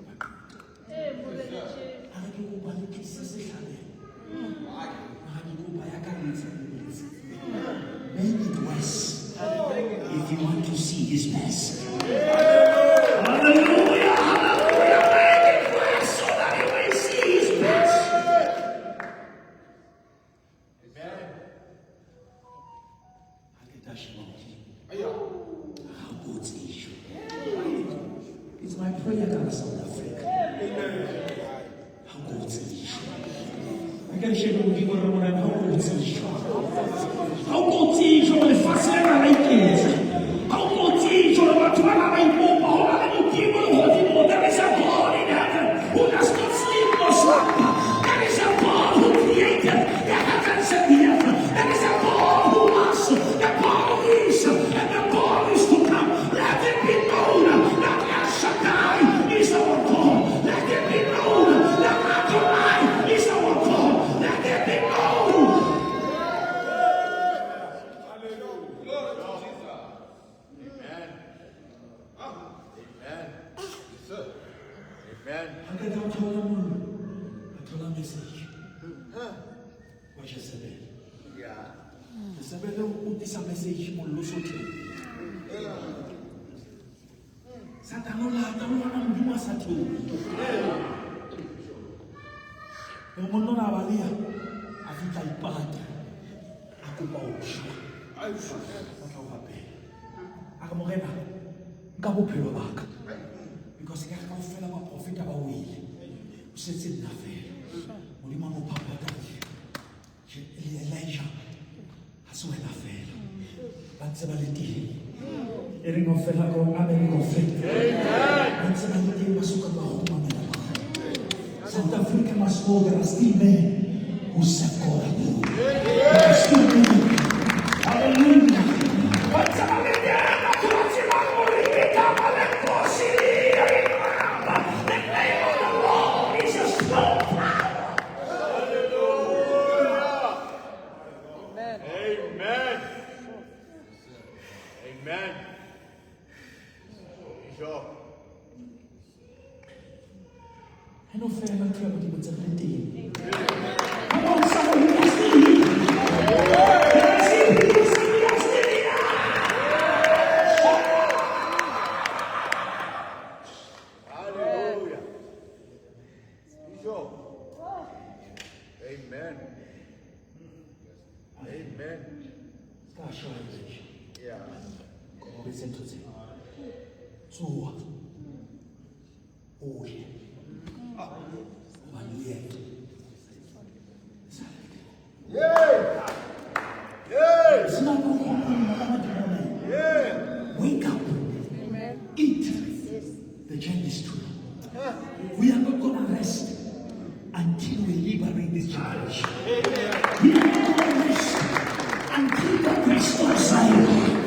Make it worse if you want to see his best. Hallelujah, hallelujah. Make it worse so that you may see his best. Amen. How good is you? It's my prayer that South Africa. How good is you? I can share with you what I want. How good is you? How good is you? The first thing I like is how good is you? What you want to like? There is a God in heaven who does not sleep nor slumber. There is a God who created the heavens and the earth. There is a God who was, the God who is, and the God who is to come. Let it be known that El Shaddai is our God. Let it be known that Adonai is our God. Let it be known. Amen. Amen. Yes, sir. Amen. I told a message. What you said? Yeah. The Sabbath put this message on Lusote. Satanola, Tanola, Muma Satu. The Monona Valia, Avita Ipata, Akupausha. Akamorena, Gabo Pelobak. Because I can't feel about profit about will. Who says it nothing? Mulimano Papa, Elijah, as well as fail. But Sabaliti, Ering of Felago, American Fate. And Sabaliti was so about South Africa must know there are still men who serve God. There are still men. Hallelujah. But Sabaliti, the name of the Lord is a strong power. Amen. Amen. Amen. Sure. I know fair and clear what you would say. Come on, somebody, you still here. Hallelujah. Sure. Amen. Amen. Yeah. Listen to this. So, oh, yeah. One year. Yeah. We are not going to rest until we liberate this generation. We are not going to rest until God restores Zion.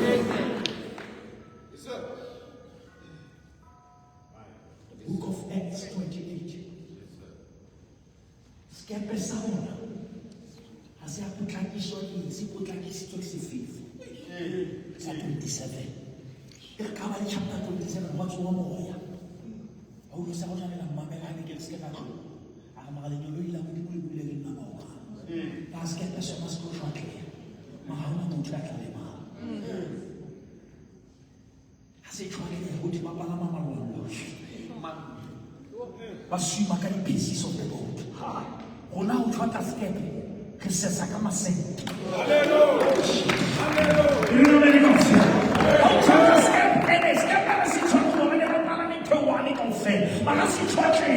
Book of Acts 28. Skepe saona. Hase apotlakiswa ke se potlakisitswe ke sefefo. Sa 27. E ka ba le chapter 27 wa tswa moya. Ho lo sa go tshwanela mmamela ne ke se ka tlo. A magale nyolo ile mo dimo le bule le nna maoka. Ba skepe sona se go tshwatlhe. Mahana mo tla tlale ma. Hase tshwanela go di bapala mamalolo. But swim ka the pieces of the boat. Ona o tshwata skepe ke sesa ka masente. Hallelujah. You know me go say. O tshwata skepe ene skepe ba se tshwata mo le ba pala me ke wa le go fe. Ba ka se tshwata e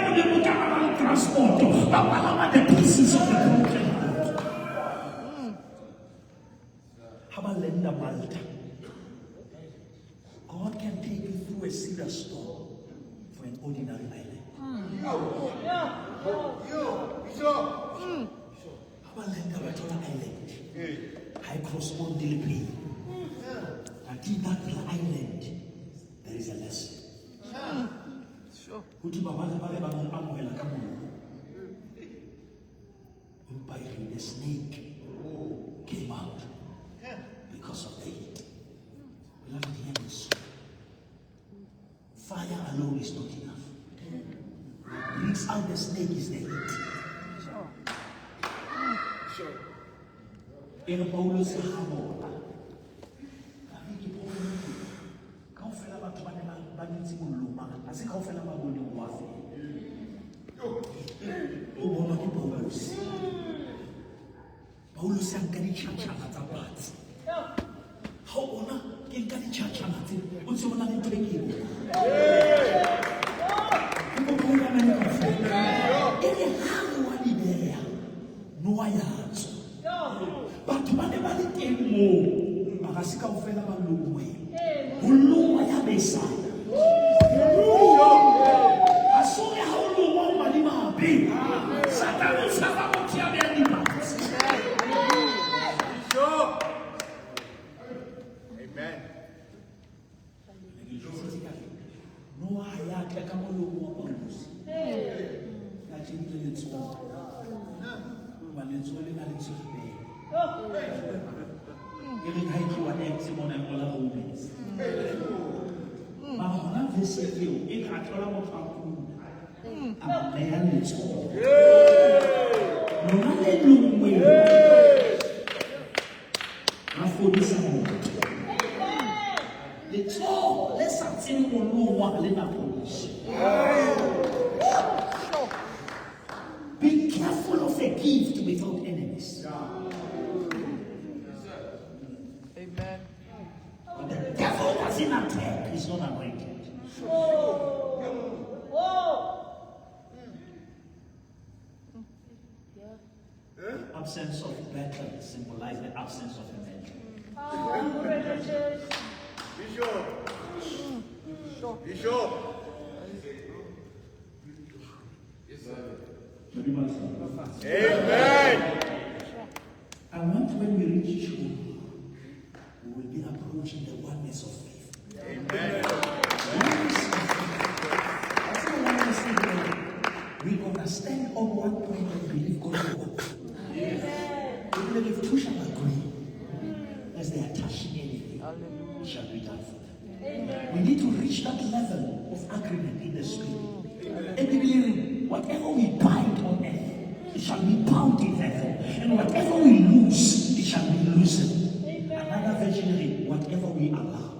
mo le mo ka ba transport. Ba pala the pieces of the boat. Habalenda Malta. God can take you through a serious storm for an ordinary island. Abalenda bathola island. High cross on delivery. But in that island, there is a lesson. Sure. Uti babala bale bale amohela ka mono. By the snake came out because of the heat. Beloved, hear this. Fire alone is not enough. What brings out the snake is the heat. Sure. In Paulus Hamora, Kaviki Paulo, Kaufela Batwana, Banitsimuluma, as a Kaufela Magoni Wafi. Obomaki Paulus. Paulus and Kari Chachana Tabat. How honor can Kari Chachana, what's your name to the king? No, I answer. But whenever they came more, Marasika ofela maluwe. Uluwa ya besa. Asome hauluwa malima abe. Satani saba motia beanima. Amen. No, I act like I'm all over. That's in the little. But it's only a little bit. Giving high to an empty one and all our moments. Mahona visit you in a column of our food. And man is all. No matter who will. I for this moment. Let's all let's attend to no one in our police. Be careful of a gift without enemies. Amen. When the devil doesn't attack, he's not anointed. Absence of battle symbolizes the absence of event. Bishop. Amen. I want when we reach June, we will be approaching the oneness of faith. Amen. That's the oneness of faith. We understand on one point and believe God will work. Even if two shall agree, as they are touching anything, it shall be done for them. We need to reach that level of agreement in the spirit. And we believe whatever we bind on earth, it shall be bound in heaven. And whatever we lose, it shall be loosened. Another version of it, whatever we allow.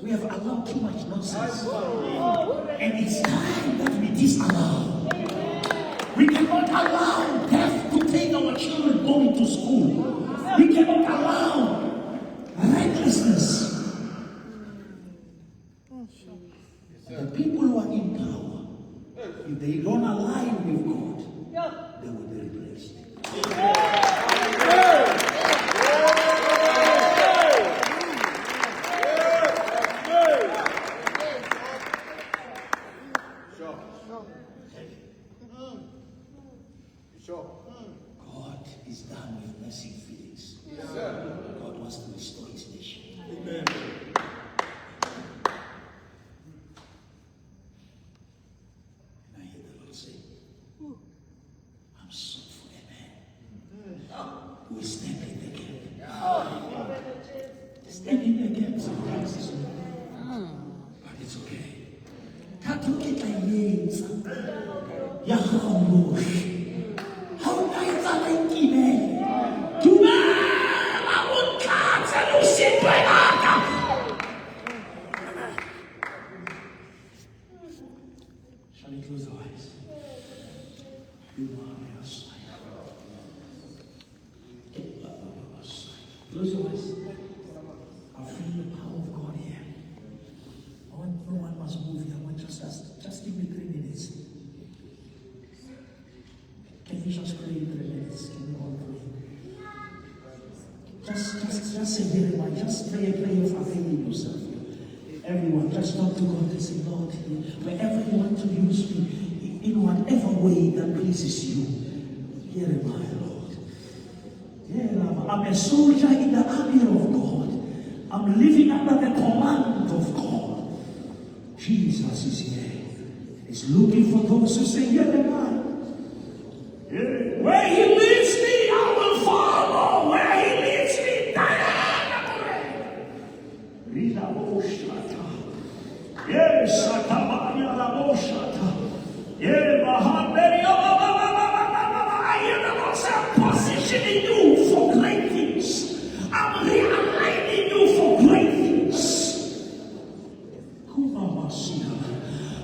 We have allowed too much nonsense. And it's time that we disallow. We cannot allow death to take our children going to school. We cannot allow recklessness. The people who are in power, if they don't align with God, they will be replaced. again sometimes. But it's okay. Tatukita yenza. Yahamush. How nice are they keeping? Tumela unkatsa lusitwenaka. Shall we close our eyes? You are close your eyes. I feel the power of God here. No one must move here. I want just give me 3 minutes. Can you just pray 3 minutes? Can you all pray? Just say Jeremiah. Just pray a prayer of availing yourself. Everyone, just talk to God and say, Lord, wherever you want to use me, in whatever way that pleases you, Jeremiah, Lord. I'm a soldier in the army of God. I'm living under the command of God. Jesus is here. He's looking for those who say, Jeremiah. Where he leads me, I will follow. Where he leads me, yes, I hear the Lord say, I'm positioning you for great things. I'm realigning you for great things.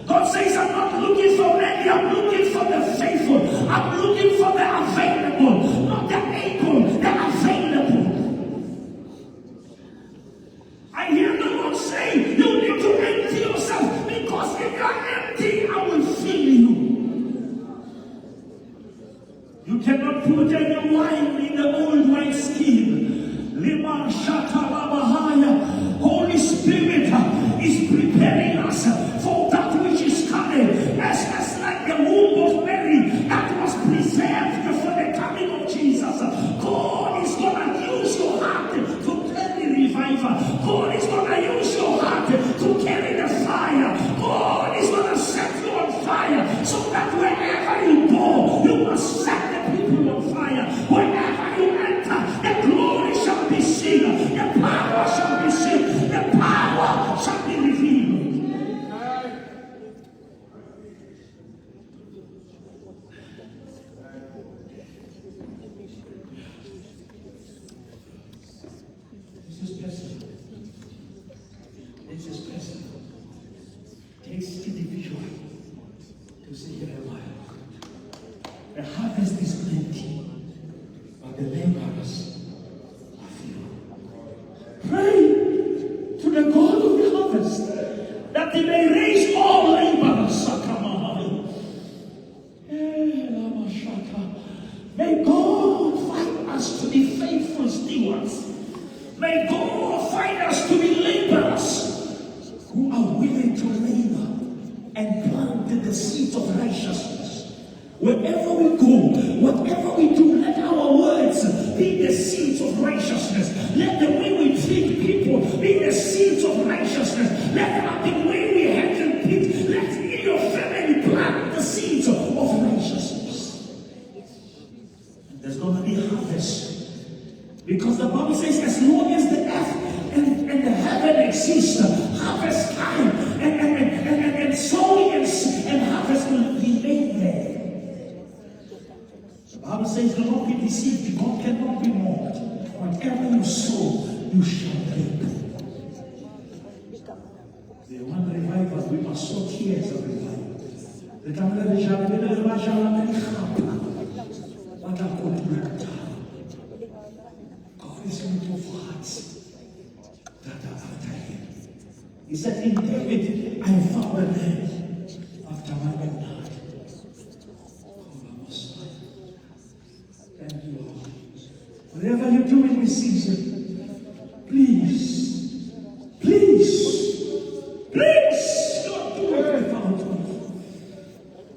God says, I'm not looking for many, I'm looking for the faithful. I'm looking for the available, not the able, the available. I hear the Lord say, you need to empty yourself, because if you are empty, I will fill you. You cannot put any wine in the old wine skin. Lima Shatalabahaya. Holy Spirit is preparing us for that which is coming. As like the womb of Mary that was preserved for the coming of Jesus. God is going to use your heart to carry revival. God is going to use your heart to carry the fire. God is going to set you on fire so that wherever you go, you must set the people on fire. Wherever you enter, the glory shall be seen, the power shall be seen, the power shall be revealed. This is personal. This is personal. Takes individual to say, Jeremiah, the harvest is plenty, but the laborers are few. Pray to the God of the harvest that he may raise all laborers. May God find us to be faithful stewards. May God find us to be laborers who are willing to labor and plant the seeds of righteousness. Wherever we go, whatever we do, let our words be the seeds of righteousness. Let the way we treat people be the seeds of righteousness. Let the way we handle people, let in your family plant the seeds of righteousness. There's going to be a harvest. Because the Bible says, as long as the earth and the heaven exist, harvest time and sowing and harvest will remain there. The Bible says, do not be deceived. God cannot be mocked. Whatever you sow, you shall reap. The one revival, we must sow tears of revival. The God is looking for hearts that are after him. He said, in David, I found a man after my own heart. Thank you, Lord. Whatever you do in this season, please, don't do it without me.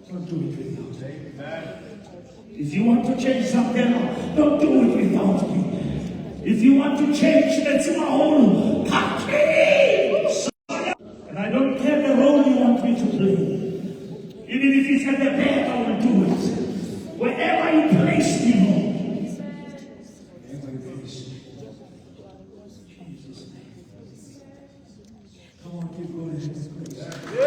Don't do it without me. If you want to change something, don't do it without me. If you want to change, that's my own. And I don't care the role you want me to play. Even if it's at the bed, I will do it. Wherever you place me, Lord. Wherever you place me. Jesus' name. give God His praise.